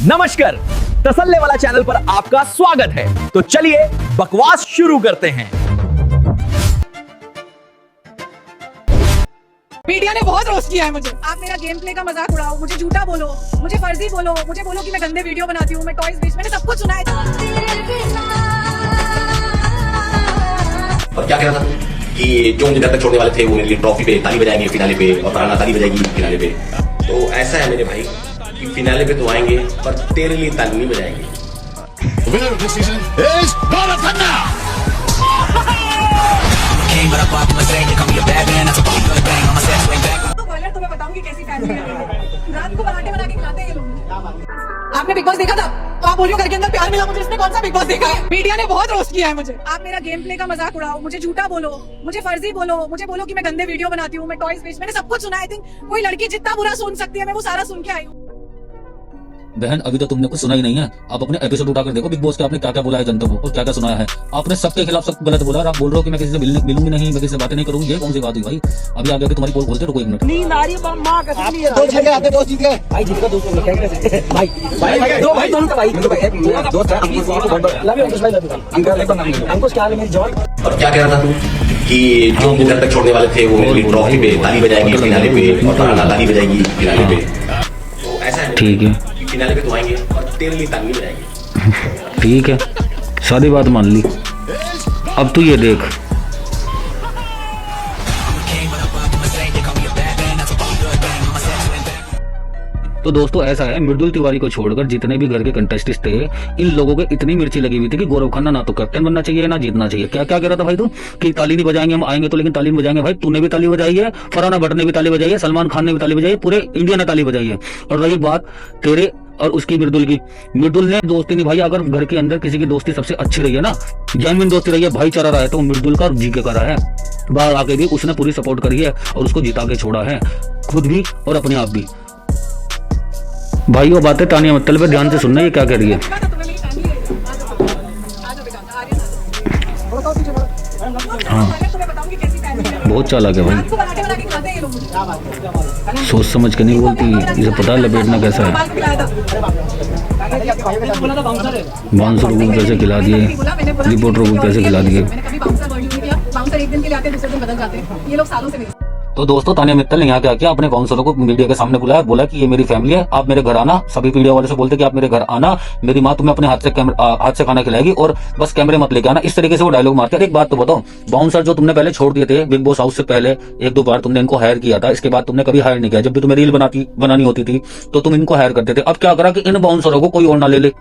नमस्कार, तसल्ले वाला चैनल पर आपका स्वागत है। तो चलिए बकवास शुरू करते हैं। मीडिया ने बहुत रोस्ट किया है मुझे। आप मेरा गेम प्ले का मजाक उड़ाओ, मुझे झूठा बोलो, मुझे फर्जी बोलो, मुझे बोलो कि मैं गंदे वीडियो बनाती हूँ, मैं टॉयज बेच, मैंने सब कुछ सुना है। और क्या कह रहा था कि जो मुझे घर तक छोड़ने वाले थे वो मेरे लिए ट्रॉफी पे ताली बजाएंगे फिनाले पे, और फरहाना ताली बजाएगी फिनाले पे। तो ऐसा है मेरे भाई कि फिनाले पे तो आएंगे पर तेरे लिए ताली नहीं बजाएंगे। Winner of this season is Barathana! तो कॉलर तुम्हें बताऊंगी कैसी फैमिली है। रात को पराठे बना के खिलाते हैं ये लोग। आपने बिग बॉस देखा था? तो आप बोलियो घर के अंदर प्यार मिला मुझे, इसने कौन सा बिग बॉस देखा है? मीडिया ने बहुत रोस्ट किया है मुझे। आप मेरा गेम प्ले का मजाक उड़ाओ, मुझे झूठा बोलो, मुझे फर्जी बोलो, मुझे बोलो कि मैं गंदे वीडियो बनाती हूँ, मैं टॉयज बेच, मैंने सब कुछ सुना है। आई थिंक कोई लड़की जितना बुरा सुन सकती है मैं वो सारा सुन के आई हूँ। बहन अभी तो तुमने कुछ सुना ही नहीं है। आप अपने एपिसोड उठाकर देखो बिग बॉस के, आपने क्या क्या बोला है जनता को और क्या क्या सुनाया है। आपने सबके खिलाफ सब गलत बोला और आप बोल रहे हो कि मैं किसी से मिलूंगी नहीं, मैं किसी से बातें नहीं करूंगी। ये कौन सी बात हुई भाई? अभी आगे तुम्हारी पोल खोलते, रुको एक मिनट। नींद आ रही है, माँ कसम नहीं है। दोस्त जीत गए, आपके दोस्त जीत गए। भाई जीत गए, दोस्त लोग क्या कहते हैं? भाई दो भाई दोनों का भाई दोस्त है। लव यू अंकुश भाई, लव यू अंकुश। क्या हाल है मेरी जॉन? और क्या कह रहा था तू कि जो मुझे घर तक छोड़ने वाले थे वो मेरे लिए ट्रॉफी पे ताली बजाएंगे फिनाले पे, और फरहाना ताली बजाएगी फिनाले पे। तो ऐसा है ठीक है, कि फिनाले पे तो आएंगे और तेरे लिए ताली नहीं बजाएंगे। ठीक है, सारी बात मान ली। अब तू ये देख, तो दोस्तों ऐसा है, मृदुल तिवारी को छोड़कर जितने भी घर के कंटेस्टेंट थे, इन लोगों को इतनी मिर्ची लगी हुई थी कि गौरव खन्ना ना तो कैप्टन बनना चाहिए ना जीतना चाहिए। क्या क्या कह रहा था भाई तू कि ताली नहीं बजाएंगे, हम आएंगे तो लेकिन ताली नहीं बजाएंगे। भाई तूने भी ताली बजाई है, फरहाना भट्ट ने भी ताली बजाई है, सलमान खान ने भी ताली बजाई है, पूरे इंडिया ने ताली बजाई है। और रही बात तेरे और उसकी मृदुल की, मृदुल ने दोस्ती निभाई। अगर घर के अंदर किसी की दोस्ती सबसे अच्छी रही है ना, जेन्युइन दोस्ती रही है, भाईचारा रहा है, तो मृदुल का जीके का रहा है। बाहर आके भी उसने पूरी सपोर्ट करी है और उसको जिता के छोड़ा है, खुद भी और अपने आप भी। भाई वो बातें तानिया मित्तल पे ध्यान से सुनना, ये क्या कह रही है। हाँ, बहुत चालाक है भाई, सोच समझ के नहीं बोलती, इसे पता है लपेटना कैसा है। 500 रुपये पैसे खिला दिए, रिपोर्टरों को पैसे खिला दिए। तो दोस्तों तानिया मित्तल ने यहाँ क्या किया, अपने बाउंसरों को मीडिया के सामने बुलाया, बोला कि ये मेरी फैमिली है, आप मेरे घर आना। सभी मीडिया वाले से बोलते कि आप मेरे घर आना, मेरी माँ तुम्हें अपने हाथ से खाना खिलाएगी और बस कैमरे मत लेके आना। इस तरीके से वो डायलॉग मारते हैं। एक बात तो बताओ, बाउंसर जो तुमने पहले छोड़ दिए थे बिग बॉस हाउस से पहले, एक दो बार तुमने इनको हायर किया था, इसके बाद तुमने कभी हायर नहीं किया। जब भी तुम्हें रील बनानी होती थी तो तुम इनको हायर करते थे। अब क्या करा कि इन बाउंसरों को कोई और ना ले ले,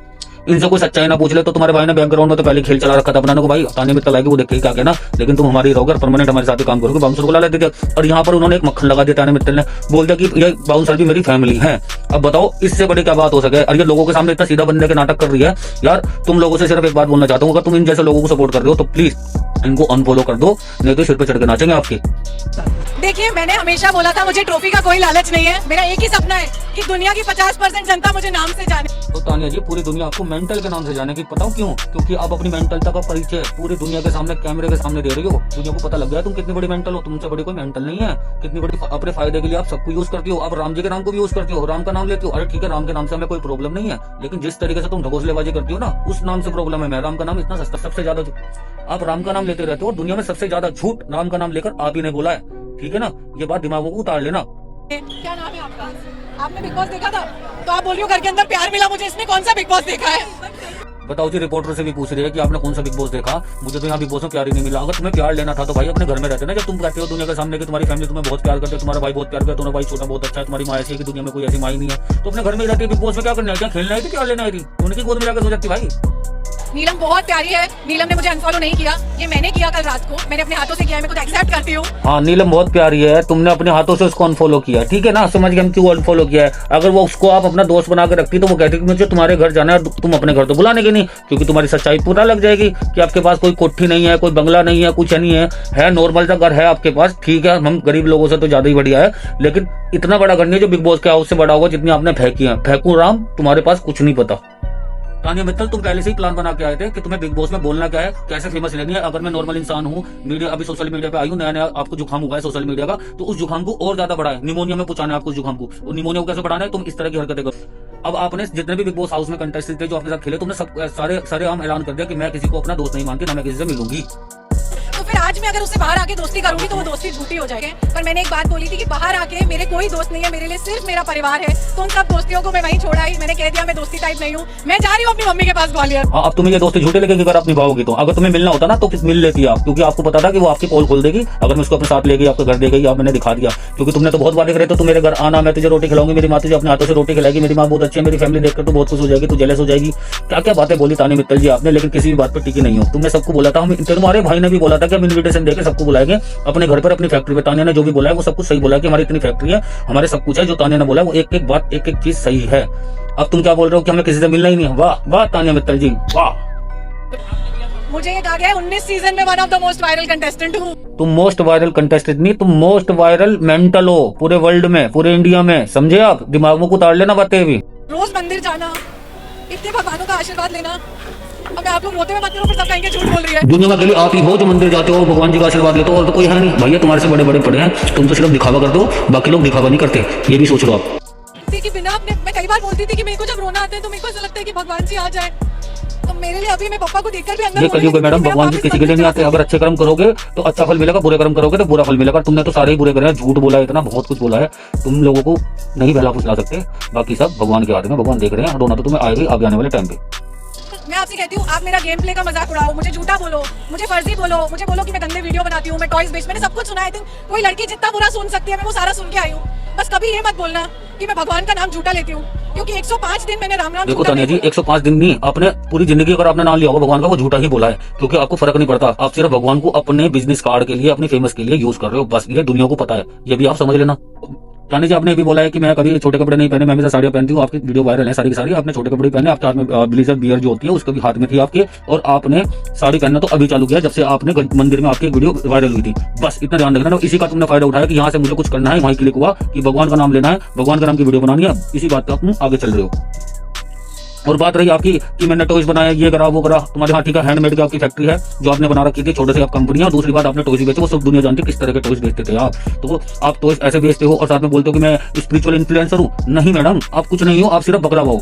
इनसे कोई सच्चाई ना पूछ ले। तो तुम्हारे भाई ने बैकग्राउंड में तो पहले खेल चला रखा था बनाने को। भाई तानिया मित्तल आएगी, वो देखिए क्या कहना, लेकिन तुम हमारी रहोगे, परमानेंट हमारे साथ काम करोगे। बाउंसर को ला लेते थे और यहाँ पर उन्होंने एक मक्खन लगा दिया। तानिया मित्तल ने बोल दिया कि ये बाउंसर भी मेरी फैमिली है। अब बताओ इससे बड़ी क्या बात हो सके। और ये लोगों के सामने इतना सीधा बनने के नाटक कर रही है। यार तुम लोगों से सिर्फ एक बात बोलना चाहता हूँ, अगर तुम इन जैसे लोगों को सपोर्ट कर रहे हो तो प्लीज इनको अनफॉलो कर दो, नहीं तो सिर पे चढ़ के नाचेंगे आपके। देखिए मैंने हमेशा बोला था मुझे ट्रॉफी का कोई लालच नहीं है। मेरा एक ही सपना है कि दुनिया की 50% जनता मुझे नाम से जाने। तो तानिया जी पूरी दुनिया आपको मेंटल के नाम से जाने की, बताओ क्यों? क्योंकि आप अपनी मेंटलता का परिचय पूरी दुनिया के सामने, कैमरे के सामने दे रही हो। दुनिया को पता लग गया तुम कितनी बड़ी मेंटल हो। तुमसे बड़ी कोई मेंटल नहीं है। कितनी बड़ी अपने फायदे के लिए आप सबको यूज करती हो। आप राम जी के नाम को भी यूज करती हो, राम का नाम लेती हो। अरे ठीक है, राम के नाम से हमें कोई प्रॉब्लम नहीं है, लेकिन जिस तरीके से तुम ढकोसलेबाजी करती हो ना, उस नाम से प्रॉब्लम है। मैं राम का नाम इतना सस्ता, सबसे ज्यादा आप राम का नाम लेते रहते हो। दुनिया में सबसे ज्यादा झूठ राम का नाम लेकर आप ही ने बोला है, ठीक है ना? ये बात दिमागों को उतार लेना। क्या नाम है आपका? आपने बिग बॉस देखा था? तो आप बोल रही हो घर के अंदर प्यार मिला मुझे, इसने कौन सा बिग बॉस देखा है? बताओ जी, रिपोर्टर से भी पूछ रही है कि आपने कौन सा बिग बॉस देखा। मुझे तो यहाँ बिग बॉस में प्यार ही नहीं मिला। अगर तुम्हें प्यार लेना था तो भाई अपने घर में रहते ना। जब तुम कहते हो दुनिया के सामने कि तुम्हारी फैमिली तुम्हें बहुत प्यार करते है, तुम्हारा भाई बहुत प्यार करता है, तुम्हारा भाई छोटा बहुत अच्छा है, तुम्हारी माँ ऐसी है कि दुनिया में कोई ऐसी माँ ही नहीं है, तो अपने घर में रहती है। बिग बॉस में क्या करना है? क्या खेलना है कि प्यार लेना है? उनकी गोद में जाकर सो जाती भाई। नीलम बहुत प्यारी है। नीलम ने मुझे अनफॉलो नहीं किया, ये मैंने किया कल रात को। मैंने अपने हाथों से किया है, मैं खुद एक्सेप्ट करती हूँ। हाँ, नीलम बहुत प्यारी है, तुमने अपने हाथों से उसको अनफॉलो किया, ठीक है ना? समझ गए हम क्यों अनफॉलो किया है। अगर वो उसको आप अपना दोस्त बना के रखती तो वो कहती कि मुझे तुम्हारे घर जाना है, तुम अपने घर तो बुलाने के नहीं, क्योंकि तुम्हारी सच्चाई पता लग जाएगी कि आपके पास कोई कोठी नहीं है, कोई बंगला नहीं है, कुछ नहीं है नॉर्मल सा घर है आपके पास, ठीक है? हम गरीब लोगों से तो ज्यादा ही बढ़िया है, लेकिन इतना बड़ा घर नहीं है जो बिग बॉस के हाउस से बड़ा होगा जितनी आपने फेंकी है। फेंकू राम, तुम्हारे पास कुछ नहीं पता। तानिया मित्तल तुम पहले से ही प्लान बना के आए थे कि तुम्हें बिग बॉस में बोलना क्या है, कैसे फेमस लेनी है। अगर मैं नॉर्मल इंसान हूँ, मीडिया अभी सोशल मीडिया पे आई हूँ, नया नया आपको जुकाम हुआ है सोशल मीडिया का, तो उस जुकाम को और ज्यादा बढ़ाए, निमोनिया में पहुंचाना है आपको उस जुकाम को। और निमोनिया को कैसे बढ़ाना है? तुम इस तरह की हरकतें करो। अब आपने जितने भी बिग बॉस हाउस में कंटेस्टेंट थे जो आपके साथ खेले, तुमने सब सारे आम ऐलान कर दिया कि मैं किसी को अपना दोस्त नहीं मानती, ना मैं किसी से मिलूंगी। तो फिर आज मैं अगर उससे बाहर आके दोस्ती करूंगी तो वो दोस्ती झूठी हो जाएगी। पर मैंने एक बात बोली थी कि बाहर आके मेरे कोई दोस्त नहीं है, मेरे लिए सिर्फ मेरा परिवार है। तो उन सब दोस्तियों को मैं वहीं छोड़ आई। मैंने कह दिया मैं दोस्ती टाइप नहीं हूँ, मैं जा रही हूँ अपनी मम्मी के पास ग्वालियर। हाँ, अब तुम्हें ये दोस्ती झूठे लगेगी अगर आप निभाओगी तो। अगर तुम्हें मिलना होता ना तो मिल लेती आप, क्योंकि आपको पता था कि वो आपकी पोल खोल देगी। अगर मैं उसको अपने साथ ले गई, आपके घर ले गई, आप मैंने दिखा दिया, क्योंकि तुमने तो बहुत वादे करे थे, तू मेरे घर आना, मैं तुझे रोटी खिलाऊंगी, मेरी माँ तुझे अपने हाथों से रोटी खिलाएगी, मेरी माँ बहुत अच्छी है, मेरी फैमिली देखकर तो बहुत खुश हो जाएगी, तू जेलस हो जाएगी। क्या क्या बातें बोली तानी मित्तल जी आपने, लेकिन किसी भी बात पर टिकी नहीं हो। तुमने सबको बोला था, हम तुम्हारे भाई ने भी बोला था कि हम इन्विटेशन देकर सबको बुलाएंगे अपने घर पर, अपनी फैक्ट्री पे। तानिया ने जो भी बोला है वो सब कुछ सही बोला है कि हमारी इतनी फैक्ट्री है, हमारे सब कुछ है। जो तानिया ने बोला है वो एक एक बात, एक एक चीज सही है। अब तुम क्या बोल रहे हो कि हमें किसी से मिलना ही नहीं है? वाह वाह तानिया मित्तल जी, वाह। मुझे ये कहा गया है 19 सीजन में one of the most viral contestant हूँ। तुम मोस्ट वायरल कंटेस्टेंट नहीं, तुम मोस्ट वायरल मेंटल हो पूरे वर्ल्ड में, पूरे इंडिया में, समझे आप? दिमाग में उतार लेना बातें भी। रोज मंदिर जाना, इतने भगवानों का आशीर्वाद लेना। अब मैं आप लोग रोते हुए मत करो, फिर सब कहेंगे झूठ बोल रही है। दुनिया में अकेले आप ही हो जो मंदिर जाते हो, भगवान जी का आशीर्वाद लेते हो, और तो कोई है नहीं। भैया तुम्हारे से बड़े बड़े पड़े हैं, तुम तो सिर्फ दिखावा कर दो, बाकी लोग दिखावा नहीं करते, ये भी सोच लो आप। कि बिना अपने, मैं कई बार बोलती थी कि मेरे को जब रोना आता है तो मेरे को ऐसा लगता है कि भगवान जी आ जाए। तो मेरे लिए अभी मैं पापा को देखकर भी अंदर ये कलयुग है मैडम, भगवान जी किसी के लिए नहीं आते। अगर अच्छे कर्म करोगे तो अच्छा फल मिलेगा, बुरे कर्म करोगे तो बुरा फल मिलेगा। तुमने तो सारे ही बुरे करे हैं, झूठ बोला है, इतना बहुत कुछ बोला है, तुम लोगों को नहीं बहला फुसला सकते। बाकी सब भगवान के हाथ में, भगवान देख रहे हैं। रोना तो तुम्हें आएगा आगे आने वाले टाइम पे। मैं आपसे कहती हूँ, आप मेरा गेम प्ले का मजाक उड़ाओ, मुझे झूठा बोलो, मुझे फर्जी बोलो, मुझे बोलो कि मैं गंदे वीडियो बनाती हूँ, मैं टॉयज बेच, मैंने सब कुछ सुना है। कोई लड़की जितना बुरा सुन सकती है मैं वो सारा सुन के आई हूँ। बस कभी ये मत बोलना कि मैं भगवान का नाम झूठा लेती हूँ, क्योंकि 105 दिन मैंने राम नाम देखो झूठा तानिया जी, लिया। 105 दिन नहीं, आपने पूरी जिंदगी अगर आपने नाम लिया होगा भगवान का, वो झूठा ही बोला है, क्योंकि आपको फर्क नहीं पड़ता। आप सिर्फ भगवान को अपने बिजनेस कार्ड के लिए, अपनी फेमस के लिए यूज कर रहे हो, बस ये दुनिया को पता है, ये भी आप समझ लेना। तानिया जी, आपने भी बोला है कि मैं कभी छोटे कपड़े नहीं पहने, मैं हमेशा साड़ियां पहनती हूँ। आपकी वीडियो वायरल है सारी की सारी, आपने छोटे कपड़े पहने, आपके हाथ में ब्लेजर बियर जो होती है उसको भी हाथ में थी आपके, और आपने साड़ी पहनना तो अभी चालू किया जब से आपने मंदिर में आपकी वीडियो वायरल हुई थी। बस इतना ध्यान रखना। इसी का तुमने फायदा उठाया कि यहाँ से मुझे कुछ करना है, वहीं क्लिक हुआ कि भगवान का नाम लेना है, भगवान के नाम की वीडियो बनानी है, इसी बात का तुम आगे चल रहे हो। और बात रही आपकी कि मैंने टॉयज बनाया, ये करा वो करा, तुम्हारे हाथी का हैंडमेड की आपकी फैक्ट्री है जो आपने बना रखी थी, छोटे से आप कंपनी है। और दूसरी बात, आपने टॉयज बेचे, वो सब दुनिया जानती है किस तरह के टॉयज बेचते थे आप। तो आप टॉयज ऐसे बेचते हो और साथ में बोलते हो कि मैं स्पिरिचुअल इन्फ्लुएंसर हूँ। नहीं मैडम, आप कुछ नहीं हो, आप सिर्फ बकरा भाओ।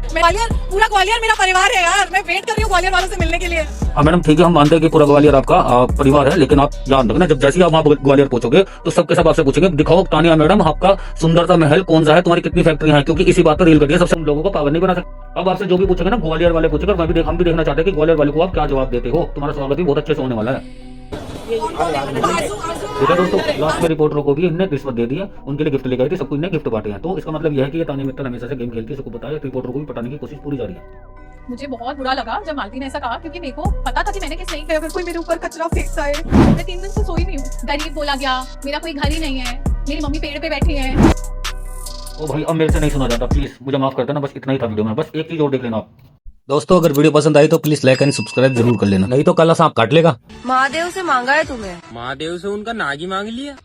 ग्वालियर, पूरा ग्वालियर मेरा परिवार है यार, मैं वेट कर रही हूँ ग्वालियर वालों से मिलने के लिए। हाँ मैडम ठीक है, हम मानते हैं कि पूरा ग्वालियर आपका परिवार है, लेकिन आप ध्यान रखना, जब जैसे ही आप वहाँ ग्वालियर पहुंचोगे तो सबके सब आपसे पूछेंगे, दिखाओ तानिया मैडम आपका सुंदरता महल कौन सा है, तुम्हारी कितनी फैक्ट्रियां हैं, क्योंकि इसी बात पर रील करिए, सबसे हम लोगों को पागल नहीं बना सकते। अब आपसे जो भी पूछेंगे ना ग्वालियर वाले पूछेंगे, हम भी देखना चाहते हैं कि ग्वालियर वाले को आप क्या जवाब देते हो। तुम्हारा स्वागत भी बहुत अच्छे से होने वाला है। ठीक है दोस्तों, लास्ट में रिपोर्टरों को भी इनने रिश्वत दे दी है, उनके लिए गिफ्ट लेकर आई थी, सबको इन्हें गिफ्ट बांटे हैं। तो इसका मतलब यह है कि ये तानिया मित्तल हमेशा से गेम खेलती है, सबको पता है। रिपोर्टरों को भी पटाने की कोशिश पूरी जारी है। मुझे बहुत बुरा लगा जब मालती ने ऐसा कहा, क्योंकि मेरे को पता था कि मैंने किस नहीं किया। अगर कोई मेरे ऊपर कचरा फेंकता है, मैं 3 दिन से सोई नहीं हूँ। गरीब बोला गया, मेरा कोई घर ही नहीं है, मेरी मम्मी पेड़ पे बैठी है। ओ भाई, अब मेरे से नहीं सुना जाता, प्लीज मुझे माफ कर देना। बस इतना ही था वीडियो में, बस एक चीज और देख लेना आप। दोस्तों, अगर वीडियो पसंद आई तो प्लीज लाइक एंड सब्सक्राइब जरूर कर लेना, नहीं तो काला सांप काट लेगा। महादेव से मांगा है तुम्हें? महादेव से उनका नागी मांग लिया।